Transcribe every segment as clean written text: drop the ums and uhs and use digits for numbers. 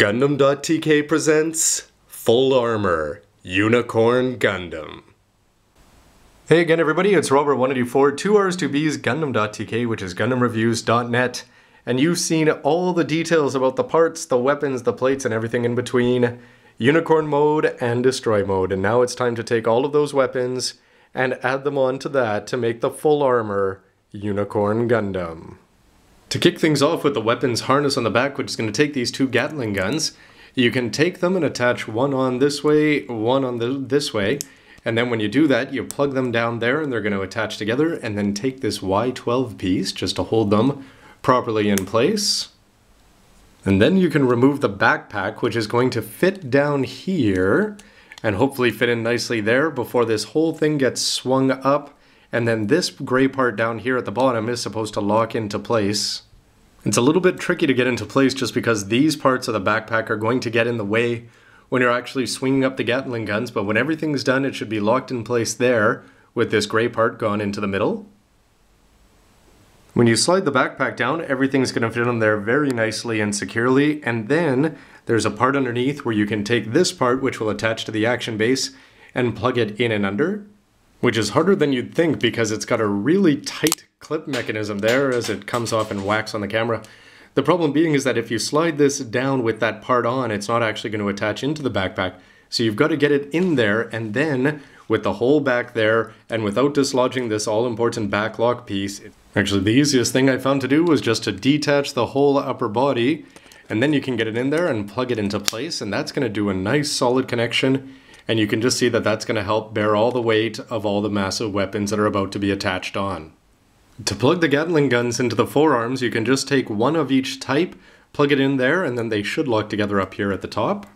Gundam.tk presents Full Armor Unicorn Gundam. Hey again everybody, it's Robert184, 2Rs2B's Gundam.tk, which is GundamReviews.net, and you've seen all the details about the parts, the weapons, the plates, and everything in between, Unicorn mode and Destroy mode, and now it's time to take all of those weapons and add them on to that to make the Full Armor Unicorn Gundam. To kick things off with the weapons harness on the back, which is going to take these two Gatling guns, you can take them and attach one on this way, one on this way, and then when you do that, you plug them down there and they're going to attach together, and then take this Y12 piece just to hold them properly in place. And then you can remove the backpack, which is going to fit down here, and hopefully fit in nicely there before this whole thing gets swung up. And then this gray part down here at the bottom is supposed to lock into place. It's a little bit tricky to get into place just because these parts of the backpack are going to get in the way when you're actually swinging up the Gatling guns, but when everything's done it should be locked in place there with this gray part gone into the middle. When you slide the backpack down, everything's going to fit on there very nicely and securely, and then there's a part underneath where you can take this part, which will attach to the action base, and plug it in and under. Which is harder than you'd think because it's got a really tight clip mechanism there as it comes off and whacks on the camera. The problem being is that if you slide this down with that part on, it's not actually going to attach into the backpack. So you've got to get it in there, and then with the hole back there and without dislodging this all-important back lock piece. Actually, the easiest thing I found to do was just to detach the whole upper body, and then you can get it in there and plug it into place, and that's going to do a nice solid connection. And you can just see that that's going to help bear all the weight of all the massive weapons that are about to be attached on. To plug the Gatling guns into the forearms, you can just take one of each type, plug it in there, and then they should lock together up here at the top.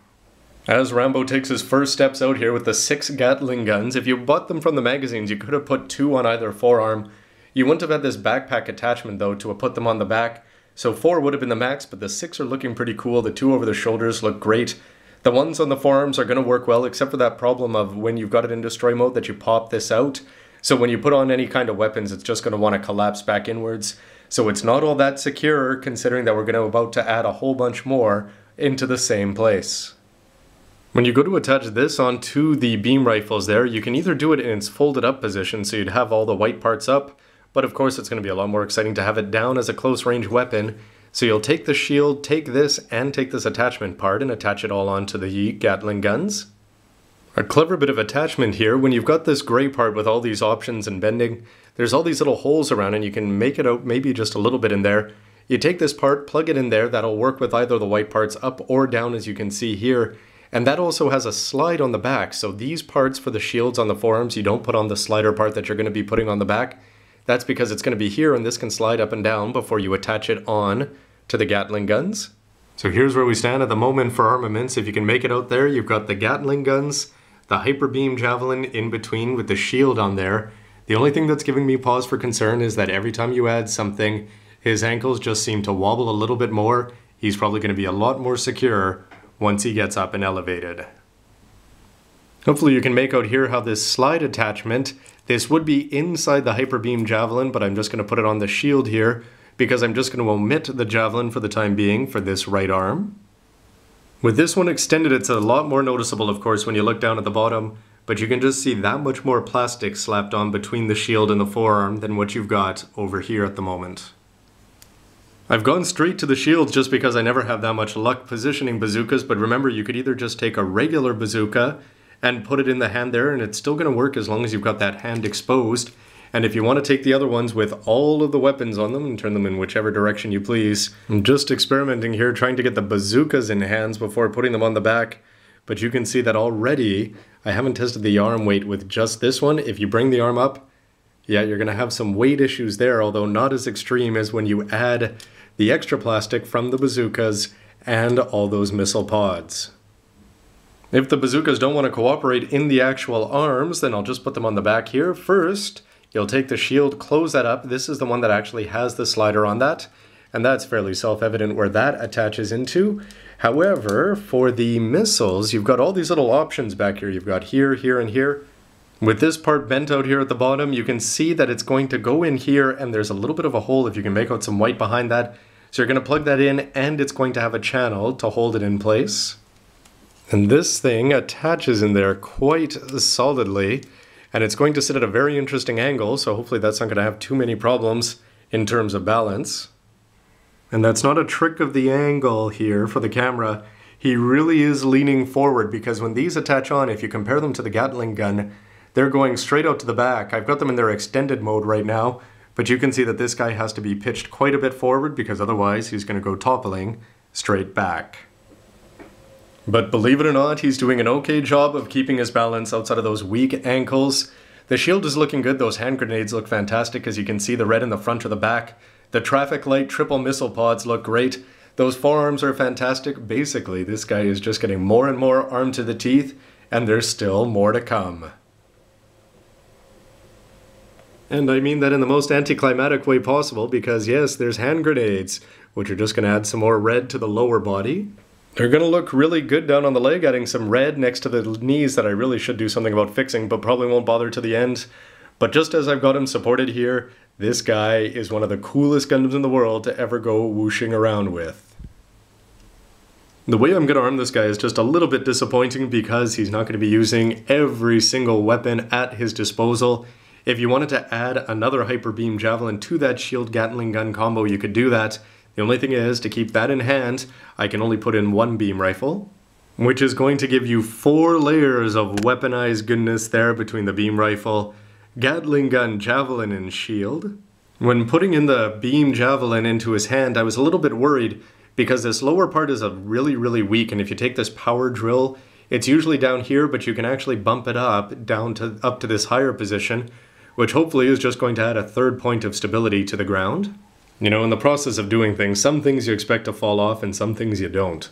As Rambo takes his first steps out here with the 6 Gatling guns, if you bought them from the magazines, you could have put 2 on either forearm. You wouldn't have had this backpack attachment though to put them on the back, so 4 would have been the max, but the 6 are looking pretty cool. The 2 over the shoulders look great. The ones on the forearms are going to work well, except for that problem of when you've got it in destroy mode that you pop this out. So when you put on any kind of weapons, it's just going to want to collapse back inwards. So it's not all that secure, considering that we're going to about to add a whole bunch more into the same place. When you go to attach this onto the beam rifles there, you can either do it in its folded up position, so you'd have all the white parts up, but of course it's going to be a lot more exciting to have it down as a close range weapon. So you'll take the shield, take this, and take this attachment part and attach it all onto the Gatling guns. A clever bit of attachment here, when you've got this gray part with all these options and bending, there's all these little holes around and you can make it out maybe just a little bit in there. You take this part, plug it in there, that'll work with either the white parts up or down as you can see here. And that also has a slide on the back, so these parts for the shields on the forearms, you don't put on the slider part that you're going to be putting on the back. That's because it's going to be here and this can slide up and down before you attach it on to the Gatling guns. So here's where we stand at the moment for armaments. If you can make it out there, you've got the Gatling guns, the Hyper Beam Javelin in between with the shield on there. The only thing that's giving me pause for concern is that every time you add something, his ankles just seem to wobble a little bit more. He's probably going to be a lot more secure once he gets up and elevated. Hopefully you can make out here how this slide attachment, this would be inside the Hyper Beam Javelin, but I'm just going to put it on the shield here, because I'm just going to omit the Javelin for the time being for this right arm. With this one extended, it's a lot more noticeable, of course, when you look down at the bottom, but you can just see that much more plastic slapped on between the shield and the forearm than what you've got over here at the moment. I've gone straight to the shields just because I never have that much luck positioning bazookas, but remember, you could either just take a regular bazooka and put it in the hand there, and it's still going to work as long as you've got that hand exposed. And if you want to take the other ones with all of the weapons on them and turn them in whichever direction you please. I'm just experimenting here, trying to get the bazookas in hands before putting them on the back. But you can see that already I haven't tested the arm weight with just this one. If you bring the arm up, yeah, you're going to have some weight issues there, although not as extreme as when you add the extra plastic from the bazookas and all those missile pods. If the bazookas don't want to cooperate in the actual arms, then I'll just put them on the back here. First, you'll take the shield, close that up. This is the one that actually has the slider on that, and that's fairly self-evident where that attaches into. However, for the missiles, you've got all these little options back here. You've got here, here, and here. With this part bent out here at the bottom, you can see that it's going to go in here, and there's a little bit of a hole if you can make out some white behind that. So you're going to plug that in, and it's going to have a channel to hold it in place. And this thing attaches in there quite solidly, and it's going to sit at a very interesting angle, so hopefully that's not going to have too many problems in terms of balance. And that's not a trick of the angle here for the camera. He really is leaning forward, because when these attach on, if you compare them to the Gatling gun, they're going straight out to the back. I've got them in their extended mode right now, but you can see that this guy has to be pitched quite a bit forward, because otherwise he's going to go toppling straight back. But believe it or not, he's doing an okay job of keeping his balance outside of those weak ankles. The shield is looking good. Those hand grenades look fantastic, as you can see the red in the front or the back. The traffic light triple missile pods look great. Those forearms are fantastic. Basically, this guy is just getting more and more armed to the teeth, and there's still more to come. And I mean that in the most anticlimactic way possible, because yes, there's hand grenades, which are just going to add some more red to the lower body. They're going to look really good down on the leg, adding some red next to the knees that I really should do something about fixing, but probably won't bother to the end. But just as I've got him supported here, this guy is one of the coolest Gundams in the world to ever go whooshing around with. The way I'm going to arm this guy is just a little bit disappointing, because he's not going to be using every single weapon at his disposal. If you wanted to add another Hyper Beam Javelin to that Shield Gatling gun combo, you could do that. The only thing is, to keep that in hand, I can only put in one beam rifle, which is going to give you 4 layers of weaponized goodness there between the beam rifle, Gatling gun, javelin, and shield. When putting in the beam javelin into his hand, I was a little bit worried, because this lower part is really weak, and if you take this power drill, it's usually down here, but you can actually bump it up to this higher position, which hopefully is just going to add a 3rd point of stability to the ground. You know, in the process of doing things, some things you expect to fall off and some things you don't.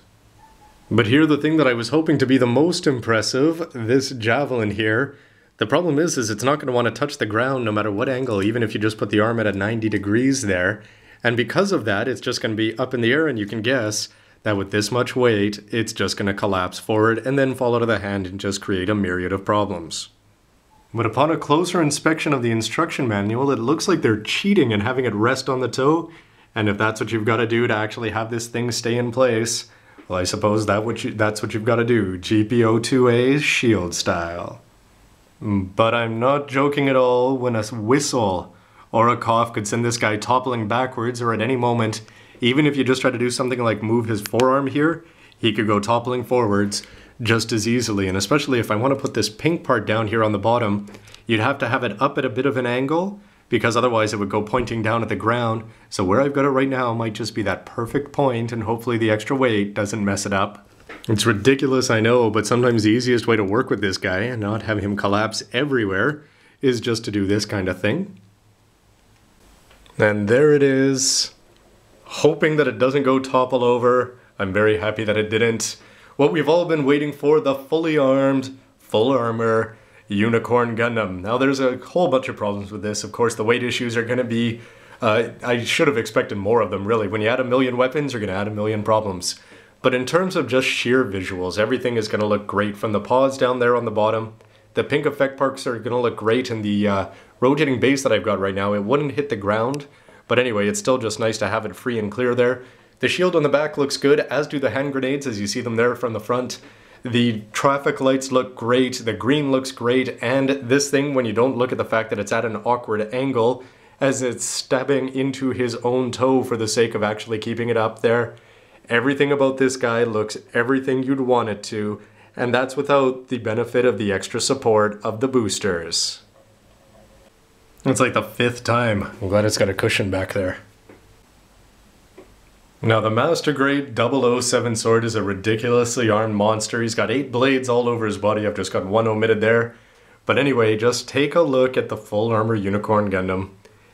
But here, the thing that I was hoping to be the most impressive, this javelin here, the problem is it's not going to want to touch the ground no matter what angle, even if you just put the arm at a 90 degrees there. And because of that, it's just going to be up in the air, and you can guess that with this much weight, it's just going to collapse forward and then fall out of the hand and just create a myriad of problems. But upon a closer inspection of the instruction manual, it looks like they're cheating and having it rest on the toe. And if that's what you've got to do to actually have this thing stay in place, well, I suppose that's what you've got to do, GPO2A shield style. But I'm not joking at all when a whistle or a cough could send this guy toppling backwards, or at any moment, even if you just try to do something like move his forearm here, he could go toppling forwards just as easily. And especially if I want to put this pink part down here on the bottom, you'd have to have it up at a bit of an angle, because otherwise it would go pointing down at the ground. So where I've got it right now might just be that perfect point, and hopefully the extra weight doesn't mess it up. It's ridiculous, I know, but sometimes the easiest way to work with this guy and not have him collapse everywhere is just to do this kind of thing. And there it is. Hoping that it doesn't go topple over. I'm very happy that it didn't. What we've all been waiting for, the fully armed, full armor Unicorn Gundam. Now there's a whole bunch of problems with this. Of course, the weight issues are going to be, I should have expected more of them, really. When you add 1 million weapons, you're going to add 1 million problems. But in terms of just sheer visuals, everything is going to look great. From the paws down there on the bottom, the pink effect parts are going to look great, and the rotating base that I've got right now, it wouldn't hit the ground. But anyway, it's still just nice to have it free and clear there. The shield on the back looks good, as do the hand grenades, as you see them there from the front. The traffic lights look great, the green looks great, and this thing, when you don't look at the fact that it's at an awkward angle, as it's stabbing into his own toe for the sake of actually keeping it up there, everything about this guy looks everything you'd want it to, and that's without the benefit of the extra support of the boosters. It's like the 5th time. I'm glad it's got a cushion back there. Now the Master Grade 007 sword is a ridiculously armed monster. He's got 8 blades all over his body. I've just got 1 omitted there. But anyway, just take a look at the full armor Unicorn Gundam,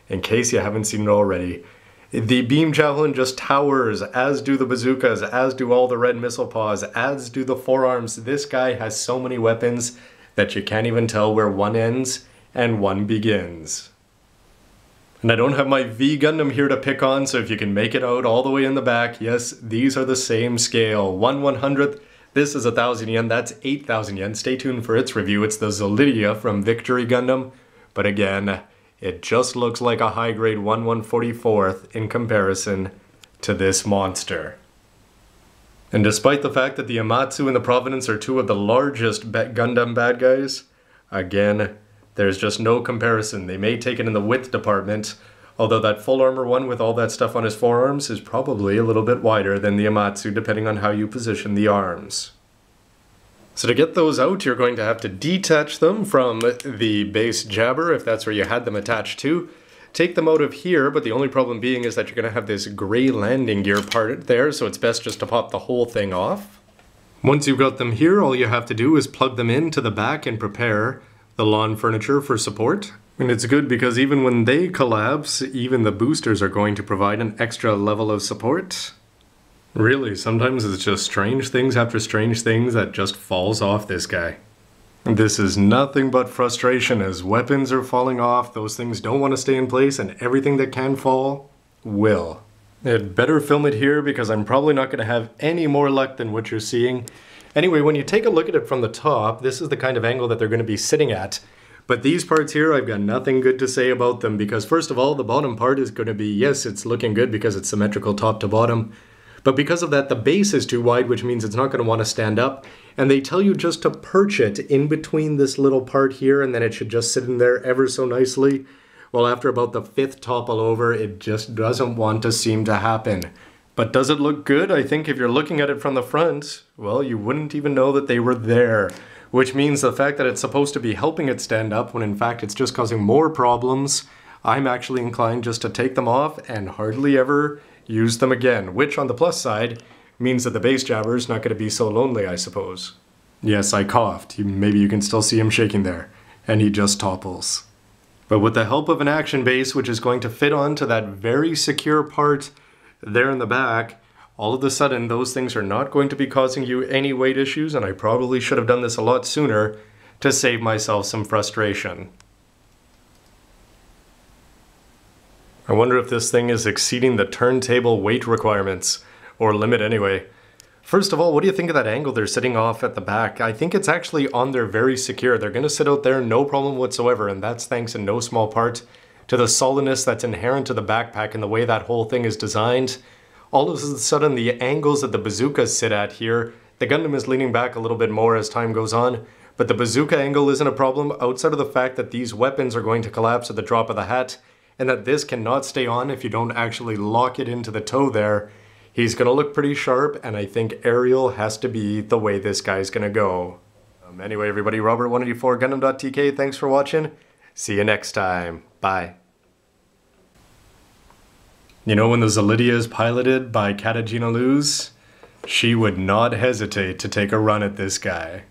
in case you haven't seen it already. The beam javelin just towers, as do the bazookas, as do all the red missile paws, as do the forearms. This guy has so many weapons that you can't even tell where one ends and one begins. And I don't have my V Gundam here to pick on, so if you can make it out all the way in the back, yes, these are the same scale. 1/100th, this is 1,000 yen, that's 8,000 yen. Stay tuned for its review. It's the Zolidia from Victory Gundam. But again, it just looks like a high grade 1/144th in comparison to this monster. And despite the fact that the Amatsu and the Providence are two of the largest Gundam bad guys, again, there's just no comparison. They may take it in the width department, although that full armor one with all that stuff on his forearms is probably a little bit wider than the Amatsu depending on how you position the arms. So to get those out, you're going to have to detach them from the base jabber if that's where you had them attached to. Take them out of here, but the only problem being is that you're going to have this gray landing gear part there, so it's best just to pop the whole thing off. Once you've got them here, all you have to do is plug them into the back and prepare the lawn furniture for support. And it's good because even when they collapse, even the boosters are going to provide an extra level of support. Really, sometimes it's just strange things after strange things that just falls off this guy. This is nothing but frustration as weapons are falling off, those things don't want to stay in place, and everything that can fall will. I'd better film it here because I'm probably not going to have any more luck than what you're seeing. Anyway, when you take a look at it from the top, this is the kind of angle that they're going to be sitting at. But these parts here, I've got nothing good to say about them because first of all, the bottom part is going to be, yes, it's looking good because it's symmetrical top to bottom. But because of that, the base is too wide, which means it's not going to want to stand up. And they tell you just to perch it in between this little part here, and then it should just sit in there ever so nicely. Well, after about the fifth topple over, it just doesn't want to seem to happen. But does it look good? I think if you're looking at it from the front, well, you wouldn't even know that they were there. Which means the fact that it's supposed to be helping it stand up, when in fact it's just causing more problems, I'm actually inclined just to take them off and hardly ever use them again, which on the plus side means that the base jabber is not going to be so lonely, I suppose. Yes, I coughed. Maybe you can still see him shaking there. And he just topples. But with the help of an action base, which is going to fit onto that very secure part there in the back, all of a sudden those things are not going to be causing you any weight issues, and I probably should have done this a lot sooner to save myself some frustration. I wonder if this thing is exceeding the turntable weight requirements, or limit anyway. First of all, what do you think of that angle they're sitting off at the back? I think it's actually on there very secure. They're going to sit out there no problem whatsoever, and that's thanks in no small part to the solidness that's inherent to the backpack and the way that whole thing is designed. All of a sudden, the angles that the bazookas sit at here, the Gundam is leaning back a little bit more as time goes on, but the bazooka angle isn't a problem outside of the fact that these weapons are going to collapse at the drop of the hat, and that this cannot stay on if you don't actually lock it into the toe there. He's going to look pretty sharp, and I think aerial has to be the way this guy's going to go. Anyway, everybody, Robert184, gundam.tk, thanks for watching. See you next time. Bye. You know, when the Zalidia is piloted by Katagina Luz, she would not hesitate to take a run at this guy.